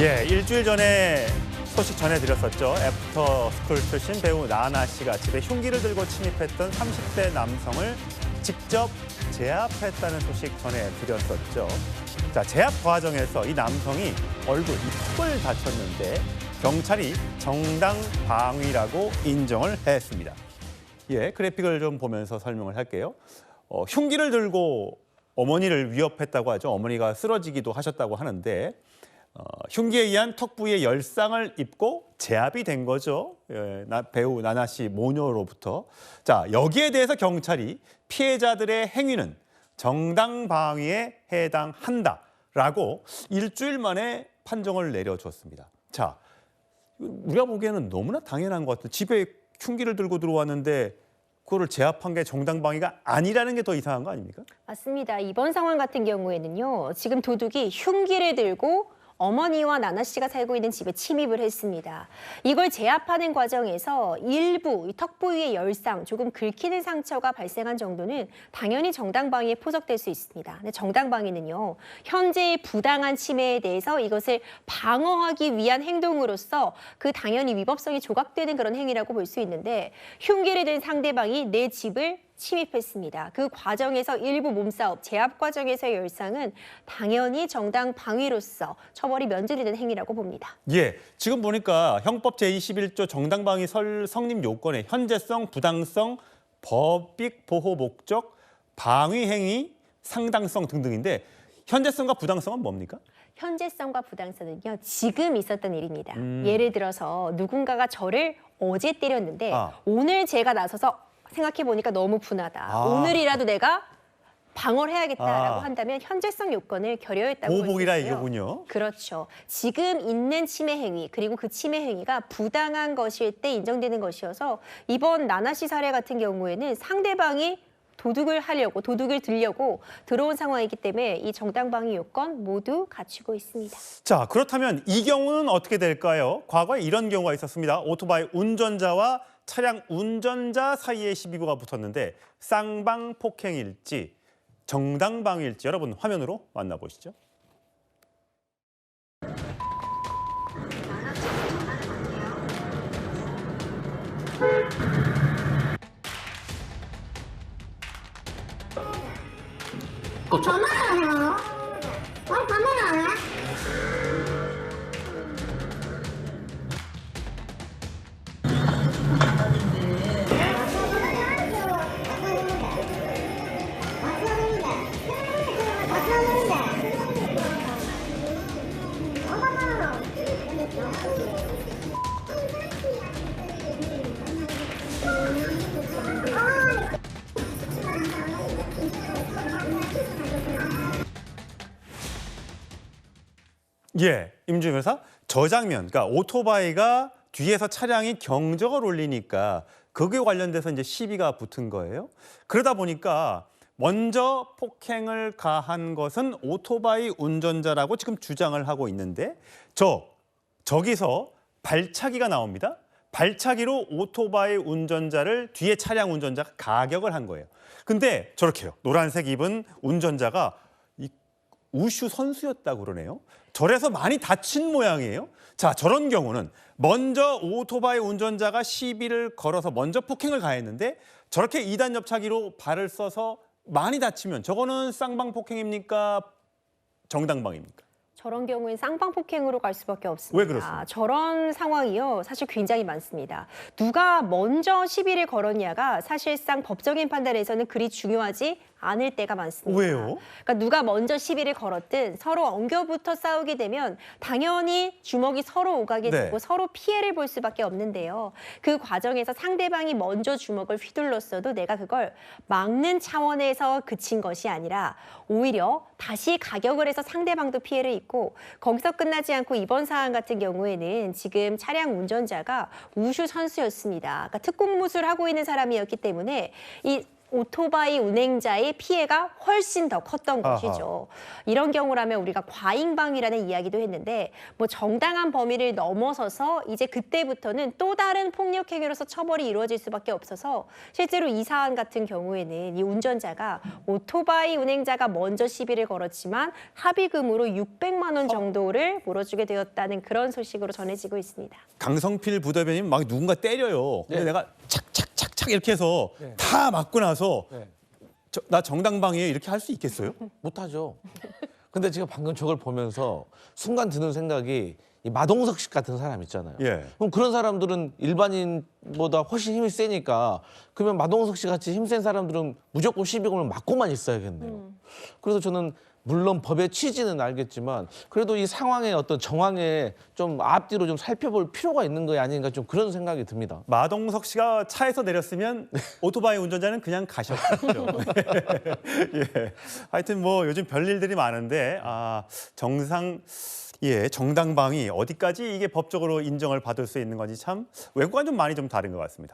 예, 일주일 전에 소식 전해드렸었죠. 애프터스쿨 출신 배우 나나 씨가 집에 흉기를 들고 침입했던 30대 남성을 직접 제압했다는 소식 전해드렸었죠. 자, 제압 과정에서 이 남성이 얼굴, 턱을 다쳤는데 경찰이 정당방위라고 인정을 했습니다. 예, 그래픽을 좀 보면서 설명을 할게요. 흉기를 들고 어머니를 위협했다고 하죠. 어머니가 쓰러지기도 하셨다고 하는데 흉기에 의한 턱 부위에 열상을 입고 제압이 된 거죠. 예, 배우 나나 씨 모녀로부터. 자, 여기에 대해서 경찰이 피해자들의 행위는 정당방위에 해당한다라고 일주일 만에 판정을 내려줬습니다. 자, 우리가 보기에는 너무나 당연한 것 같아요. 집에 흉기를 들고 들어왔는데 그거를 제압한 게 정당방위가 아니라는 게 더 이상한 거 아닙니까? 맞습니다. 이번 상황 같은 경우에는요. 지금 도둑이 흉기를 들고 어머니와 나나 씨가 살고 있는 집에 침입을 했습니다. 이걸 제압하는 과정에서 일부 턱 부위의 열상, 조금 긁히는 상처가 발생한 정도는 당연히 정당방위에 포석될 수 있습니다. 근데 정당방위는요, 현재의 부당한 침해에 대해서 이것을 방어하기 위한 행동으로서 그 당연히 위법성이 조각되는 그런 행위라고 볼 수 있는데 흉기를 든 상대방이 내 집을 침입했습니다. 그 과정에서 일부 몸싸움, 제압 과정에서의 열상은 당연히 정당 방위로서 처벌이 면제되는 행위라고 봅니다. 예, 지금 보니까 형법 제21조 정당방위 성립 요건에 현재성, 부당성, 법익 보호 목적, 방위 행위, 상당성 등등인데 현재성과 부당성은 뭡니까? 현재성과 부당성은요, 지금 있었던 일입니다. 예를 들어서 누군가가 저를 어제 때렸는데 오늘 제가 나서서 생각해 보니까 너무 분하다. 오늘이라도 내가 방어를 해야겠다라고 한다면 현재성 요건을 결여했다고 볼 수 있어요. 보복이라 이거군요. 그렇죠. 지금 있는 침해 행위 그리고 그 침해 행위가 부당한 것일 때 인정되는 것이어서 이번 나나 씨 사례 같은 경우에는 상대방이 도둑을 들려고 들어온 상황이기 때문에 이 정당방위 요건 모두 갖추고 있습니다. 자, 그렇다면 이 경우는 어떻게 될까요? 과거에 이런 경우가 있었습니다. 오토바이 운전자와 차량 운전자 사이에 시비가 붙었는데 쌍방 폭행일지 정당방위일지 여러분 화면으로 만나보시죠. 전화해요. 왜 전화를 안 해? 예, 임준희 변호사. 저 장면, 그러니까 오토바이가 뒤에서 차량이 경적을 울리니까 그게 관련돼서 이제 시비가 붙은 거예요. 그러다 보니까 먼저 폭행을 가한 것은 오토바이 운전자라고 지금 주장을 하고 있는데 저기서 발차기가 나옵니다. 발차기로 오토바이 운전자를 뒤에 차량 운전자가 가격을 한 거예요. 근데 저렇게요. 노란색 입은 운전자가 우슈 선수였다고 그러네요. 저래서 많이 다친 모양이에요. 자, 저런 경우는 먼저 오토바이 운전자가 시비를 걸어서 먼저 폭행을 가했는데 저렇게 2단 옆차기로 발을 써서 많이 다치면 저거는 쌍방 폭행입니까? 정당방위입니까? 저런 경우엔 쌍방폭행으로 갈 수밖에 없습니다. 왜 그렇습니까? 저런 상황이요, 사실 굉장히 많습니다. 누가 먼저 시비를 걸었냐가 사실상 법적인 판단에서는 그리 중요하지 않을 때가 많습니다. 왜요? 그러니까 누가 먼저 시비를 걸었든 서로 엉겨붙어 싸우게 되면 당연히 주먹이 서로 오가게 되고 서로 피해를 볼 수밖에 없는데요. 그 과정에서 상대방이 먼저 주먹을 휘둘렀어도 내가 그걸 막는 차원에서 그친 것이 아니라 오히려 다시 가격을 해서 상대방도 피해를 입고 거기서 끝나지 않고 이번 사안 같은 경우에는 지금 차량 운전자가 우슈 선수였습니다. 그러니까 특공무술 하고 있는 사람이었기 때문에 이 오토바이 운행자의 피해가 훨씬 더 컸던 아하. 것이죠. 이런 경우라면 우리가 과잉방위라는 이야기도 했는데 뭐 정당한 범위를 넘어서서 이제 그때부터는 또 다른 폭력 행위로서 처벌이 이루어질 수밖에 없어서 실제로 이 사안 같은 경우에는 이 운전자가 오토바이 운행자가 먼저 시비를 걸었지만 합의금으로 600만 원 정도를 물어주게 되었다는 그런 소식으로 전해지고 있습니다. 강성필 부대변인 막 누군가 때려요. 근데 네. 내가 착착착착 이렇게 해서 네. 다 맞고 나서 네. 나 정당방위에 이렇게 할 수 있겠어요? 못하죠. 근데 제가 방금 저걸 보면서 순간 드는 생각이 이 마동석 씨 같은 사람 있잖아요. 예. 그럼 그런 사람들은 일반인보다 훨씬 힘이 세니까 그러면 마동석 씨 같이 힘센 사람들은 무조건 시비금을 맞고만 있어야겠네요. 그래서 저는 물론 법의 취지는 알겠지만 그래도 이 상황의 어떤 정황에 좀 앞뒤로 좀 살펴볼 필요가 있는 거 아닌가 좀 그런 생각이 듭니다. 마동석 씨가 차에서 내렸으면 오토바이 운전자는 그냥 가셨겠죠. 예. 하여튼 뭐 요즘 별일들이 많은데 정당방위 어디까지 이게 법적으로 인정을 받을 수 있는 건지 참 외국과는 좀 많이 좀 다른 것 같습니다.